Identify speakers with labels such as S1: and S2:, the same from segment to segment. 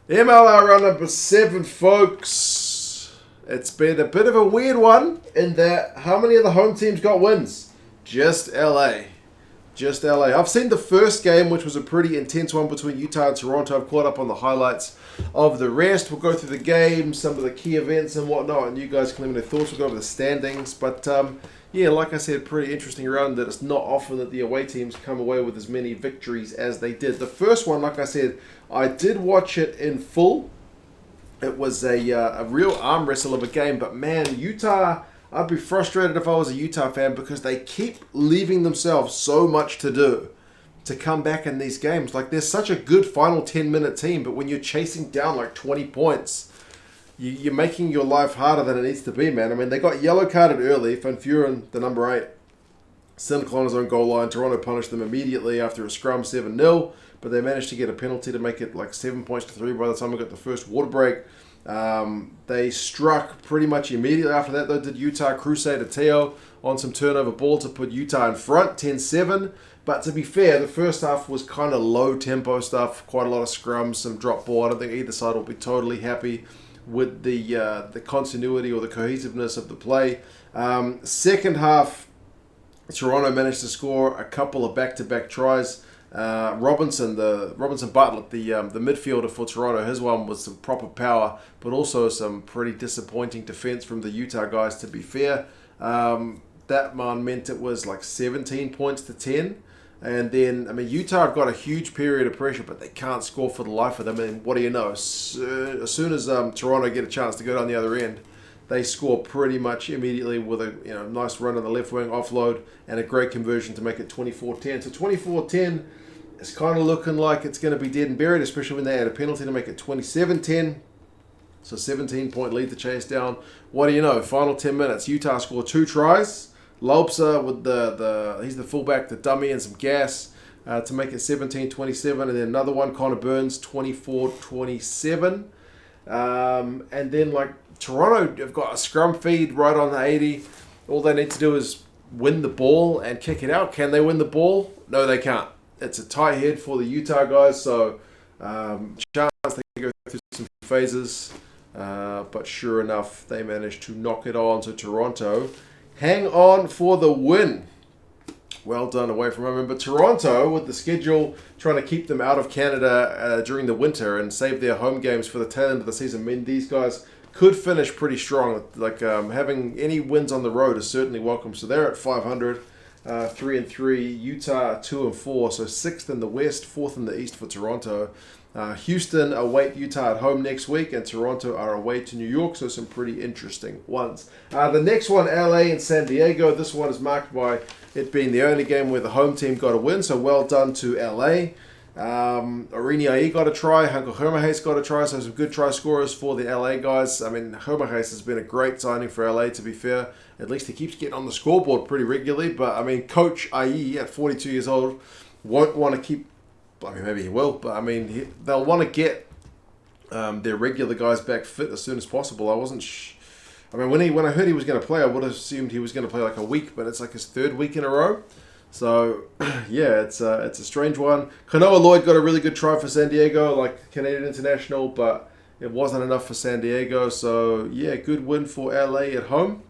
S1: MLR round number 7, folks. It's been a bit of a weird one in that how many of the home teams got wins? Just LA. Just LA. I've seen the first game, which was a pretty intense one between Utah and Toronto. I've caught up on the highlights of the rest. We'll go through the game, some of the key events and whatnot, and you guys can let me know thoughts. We'll go over the standings. But yeah, like I said, pretty interesting round that it's not often that the away teams come away with as many victories as they did. The first one, like I said, I did watch it in full. It was a real arm wrestle of a game, but man, Utah, I'd be frustrated if I was a Utah fan because they keep leaving themselves so much to do to come back in these games. Like, they're such a good final 10-minute team, but when you're chasing down like 20 points, you're making your life harder than it needs to be, man. I mean, they got yellow carded early. Van Furen, the number 8, cynical on his own goal line. Toronto punished them immediately after a scrum 7-0, but they managed to get a penalty to make it like 7 points to 3 by the time we got the first water break. They struck pretty much immediately after that, though, did Utah. Crusader Teo on some turnover ball to put Utah in front, 10-7. But to be fair, the first half was kind of low-tempo stuff, quite a lot of scrums, some drop ball. I don't think either side will be totally happy with the continuity or the cohesiveness of the play. Second half, Toronto managed to score a couple of back-to-back tries. Robinson Bartlett, the midfielder for Toronto, his one was some proper power, but also some pretty disappointing defense from the Utah guys, to be fair. That man meant it was like 17 points to 10. And then, I mean, Utah have got a huge period of pressure, but they can't score for the life of them. And what do you know? As soon as Toronto get a chance to go down the other end, they score pretty much immediately with a nice run on the left wing offload and a great conversion to make it 24-10. So 24-10 is kind of looking like it's going to be dead and buried, especially when they add a penalty to make it 27-10. So 17-point lead to chase down. What do you know? Final 10 minutes. Utah score 2 tries. Lobser with he's the fullback, the dummy, and some gas to make it 17-27. And then another one, Connor Burns, 24-27. And then, like, Toronto have got a scrum feed right on the 80. All they need to do is win the ball and kick it out. Can they win the ball? No, they can't. It's a tight head for the Utah guys, so chance they go through some phases. But sure enough, they managed to knock it on to Toronto. Hang on for the win. Well done away from home. But Toronto, with the schedule trying to keep them out of Canada during the winter and save their home games for the tail end of the season, I mean, these guys could finish pretty strong. Like, having any wins on the road is certainly welcome. So they're at 500, 3-3. Utah 2-4, so 6th in the West, 4th in the East for Toronto. Houston await Utah at home next week, and Toronto are away to New York, so some pretty interesting ones. The next one, LA and San Diego. This one is marked by it being the only game where the home team got a win, so well done to LA. Arini got a try, Hanko Hermahes got a try, so some good try scorers for the LA guys. I mean, Hermahes has been a great signing for LA, to be fair. At least he keeps getting on the scoreboard pretty regularly, but I mean, Coach IE at 42 years old won't want to keep, I mean, maybe he will, but I mean, they'll want to get their regular guys back fit as soon as possible. I wasn't I mean, when I heard he was going to play, I would have assumed he was going to play like a week, but it's like his 3rd week in a row. So, yeah, it's a strange one. Kanoa Lloyd got a really good try for San Diego, like Canadian international, but it wasn't enough for San Diego. So, yeah, good win for LA at home.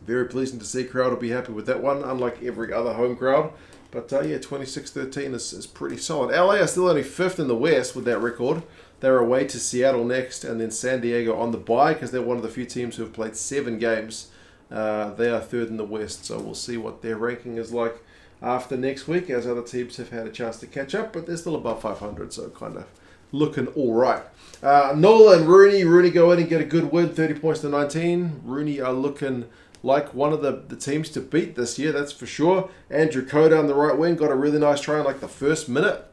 S1: Very pleasing to see. Crowd will be happy with that one, unlike every other home crowd. But, yeah, 26-13 is pretty solid. LA are still only 5th in the West with that record. They're away to Seattle next, and then San Diego on the bye because they're one of the few teams who have played 7 games. They are 3rd in the West, so we'll see what their ranking is like after next week as other teams have had a chance to catch up, but they're still above 500, so kind of looking all right. NOLA and Rooney go in and get a good win, 30 points to 19. Rooney are looking like one of the teams to beat this year, that's for sure. Andrew Coe on the right wing got a really nice try in like the first minute.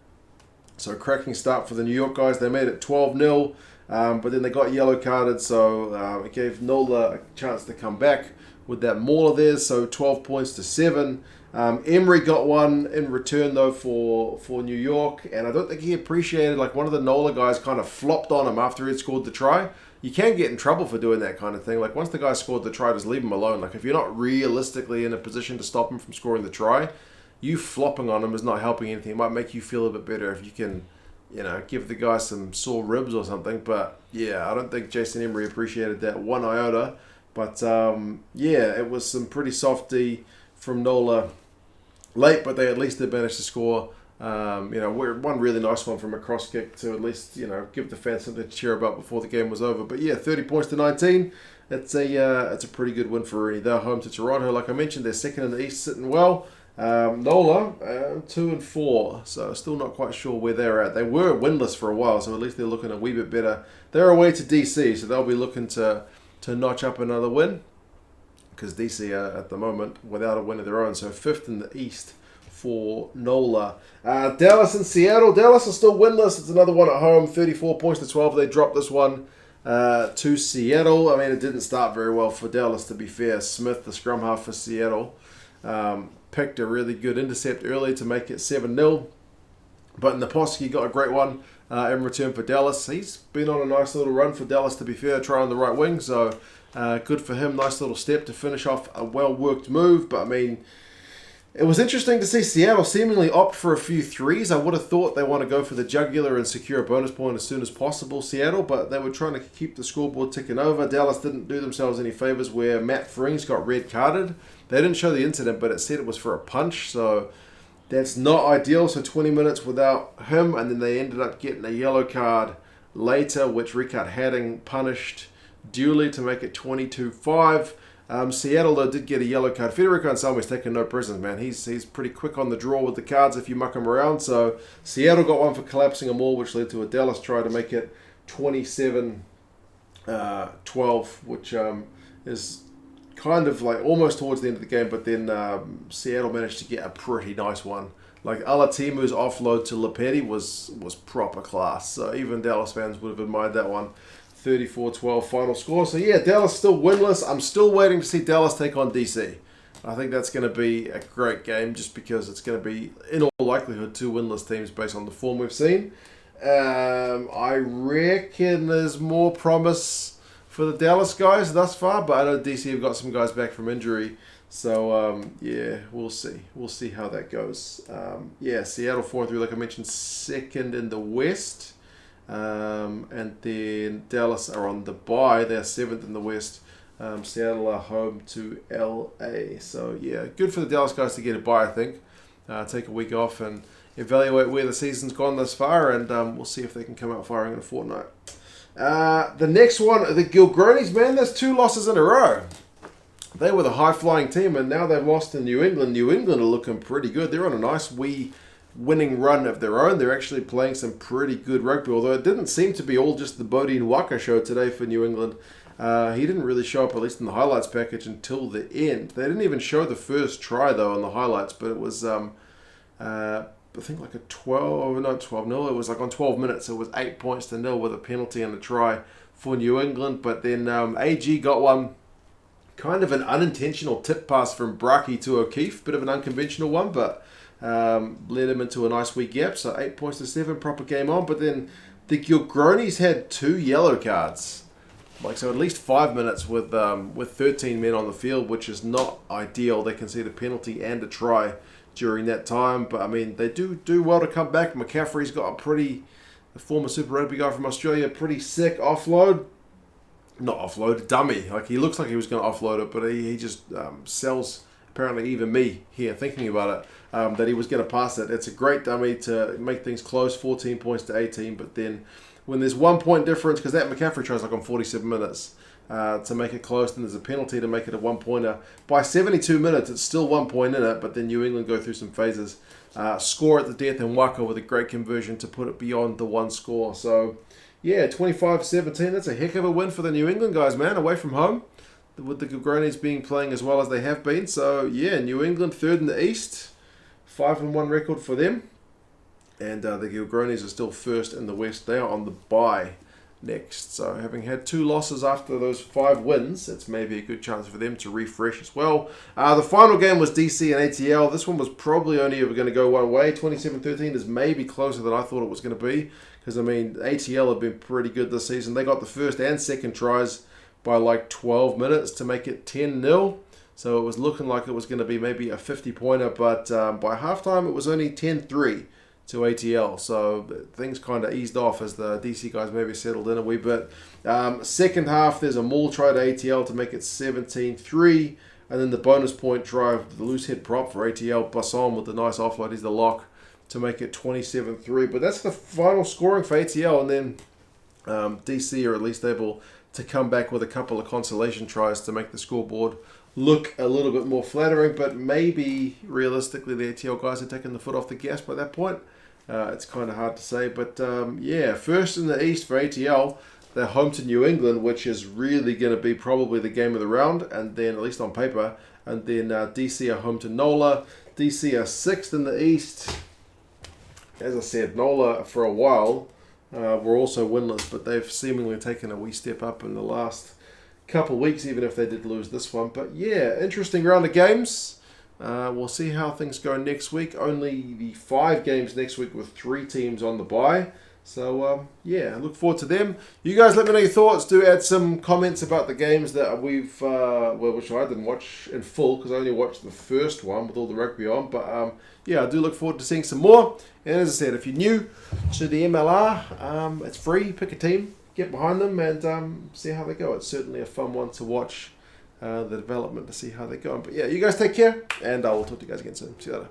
S1: So cracking start for the New York guys. They made it 12-0, but then they got yellow carded, so it gave NOLA a chance to come back with that maul of theirs, so 12 points to 7. Emery got one in return, though, for New York, and I don't think he appreciated, like, one of the NOLA guys kind of flopped on him after he'd scored the try. You can get in trouble for doing that kind of thing. Like, once the guy scored the try, just leave him alone. Like, if you're not realistically in a position to stop him from scoring the try, you flopping on him is not helping anything. It might make you feel a bit better if you can give the guy some sore ribs or something. But yeah, I don't think Jason Emery appreciated that one iota. But yeah, it was some pretty softy from NOLA late, but they at least did manage to score. One really nice one from a cross kick to at least give the fans something to cheer about before the game was over. But yeah, 30 points to 19. It's a pretty good win for Rooney. They're home to Toronto, like I mentioned. They're second in the East, sitting well. NOLA 2-4, so still not quite sure where they're at. They were winless for a while, so at least they're looking a wee bit better. They're away to DC, so they'll be looking to notch up another win, because DC are at the moment without a win of their own. So fifth in the East for NOLA. Dallas and Seattle. Dallas are still winless. It's another one at home. 34 points to 12. They dropped this one to Seattle. I mean, it didn't start very well for Dallas, to be fair. Smith, the scrum half for Seattle, picked a really good intercept early to make it 7-0. But Naposki got a great one in return for Dallas. He's been on a nice little run for Dallas, to be fair, trying the right wing. So good for him. Nice little step to finish off a well-worked move. But, I mean, it was interesting to see Seattle seemingly opt for a few threes. I would have thought they want to go for the jugular and secure a bonus point as soon as possible, Seattle, but they were trying to keep the scoreboard ticking over. Dallas didn't do themselves any favors where Matt Frings got red carded. They didn't show the incident, but it said it was for a punch, so that's not ideal. So 20 minutes without him, and then they ended up getting a yellow card later, which Ricard Hadding punished duly to make it 22-5. Seattle, though, did get a yellow card. Federico Anselmi's taking no prisoners, man. He's pretty quick on the draw with the cards if you muck him around. So Seattle got one for collapsing a maul, which led to a Dallas try to make it 27-12, which is kind of like almost towards the end of the game. But then Seattle managed to get a pretty nice one. Like Alatimu's offload to Lepetti was proper class. So even Dallas fans would have admired that one. 34-12 final score. So yeah, Dallas still winless. I'm still waiting to see Dallas take on DC. I think that's going to be a great game, just because it's going to be, in all likelihood, two winless teams based on the form we've seen. I reckon there's more promise for the Dallas guys thus far, but I know DC have got some guys back from injury. So yeah, we'll see. We'll see how that goes. Yeah, Seattle 4-3, like I mentioned, second in the West. And then Dallas are on the bye. They're 7th in the West. Seattle are home to LA. So, yeah, good for the Dallas guys to get a bye, I think. Take a week off and evaluate where the season's gone thus far, and we'll see if they can come out firing in a fortnight. The next one, the Gilgronis, man, there's 2 losses in a row. They were the high-flying team, and now they've lost to New England. New England are looking pretty good. They're on a nice winning run of their own. They're actually playing some pretty good rugby, although it didn't seem to be all just the Bodine Waka show today for New England. He didn't really show up, at least in the highlights package, until the end. They didn't even show the first try, though, in the highlights, but it was, I think, like a 12-0. It was like on 12 minutes. It was 8 points to 0 with a penalty and a try for New England. But then AG got one, kind of an unintentional tip pass from Braki to O'Keefe, bit of an unconventional one, but led him into a nice weak gap. So 8 points to 7, proper game on. But then the Gilgronis had 2 yellow cards. So at least 5 minutes with 13 men on the field, which is not ideal. They concede a penalty and a try during that time. But, I mean, they do well to come back. McCaffrey's got the former Super Rugby guy from Australia, pretty sick offload. Not offload, dummy. He looks like he was going to offload it, but he just sells, apparently even me here thinking about it, that he was going to pass it. It's a great dummy to make things close, 14 points to 18, but then when there's 1 point difference, because that McCaffrey tries on 47 minutes to make it close, then there's a penalty to make it a 1-pointer. By 72 minutes, it's still 1 point in it, but then New England go through some phases, score at the death, and Waka with a great conversion to put it beyond the 1 score. So, yeah, 25-17, that's a heck of a win for the New England guys, man, away from home, with the Gilgronis playing as well as they have been. So, yeah, New England, 3rd in the East, 5-1 record for them. And the Gilgronis are still 1st in the West. They are on the bye next. So having had 2 losses after those 5 wins, it's maybe a good chance for them to refresh as well. The final game was DC and ATL. This one was probably only ever going to go one way. 27-13 is maybe closer than I thought it was going to be. Because, I mean, ATL have been pretty good this season. They got the first and second tries by like 12 minutes to make it 10-0. So it was looking like it was going to be maybe a 50-pointer. But by halftime, it was only 10-3. to ATL. So things kind of eased off as the DC guys maybe settled in a wee bit. Second half, there's a maul try to ATL to make it 17-3. And then the bonus point drive, the loose head prop for ATL, Basson with the nice offload. He's the lock to make it 27-3. But that's the final scoring for ATL. And then DC are at least able to come back with a couple of consolation tries to make the scoreboard look a little bit more flattering. But maybe, realistically, the ATL guys are taking the foot off the gas by that point. It's kind of hard to say. But, yeah, first in the East for ATL. They're home to New England, which is really going to be probably the game of the round, and then, at least on paper. And then DC are home to NOLA. DC are 6th in the East. As I said, NOLA for a while were also winless, but they've seemingly taken a wee step up in the last couple of weeks, even if they did lose this one. But yeah, interesting round of games. We'll see how things go next week. Only the 5 games next week with 3 teams on the bye. So, yeah, I look forward to them. You guys let me know your thoughts. Do add some comments about the games that we've, which I didn't watch in full because I only watched the first one with all the rugby on. But, yeah, I do look forward to seeing some more. And as I said, if you're new to the MLR, it's free. Pick a team, get behind them, and see how they go. It's certainly a fun one to watch, the development, to see how they're going. But, yeah, you guys take care, and I will talk to you guys again soon. See you later.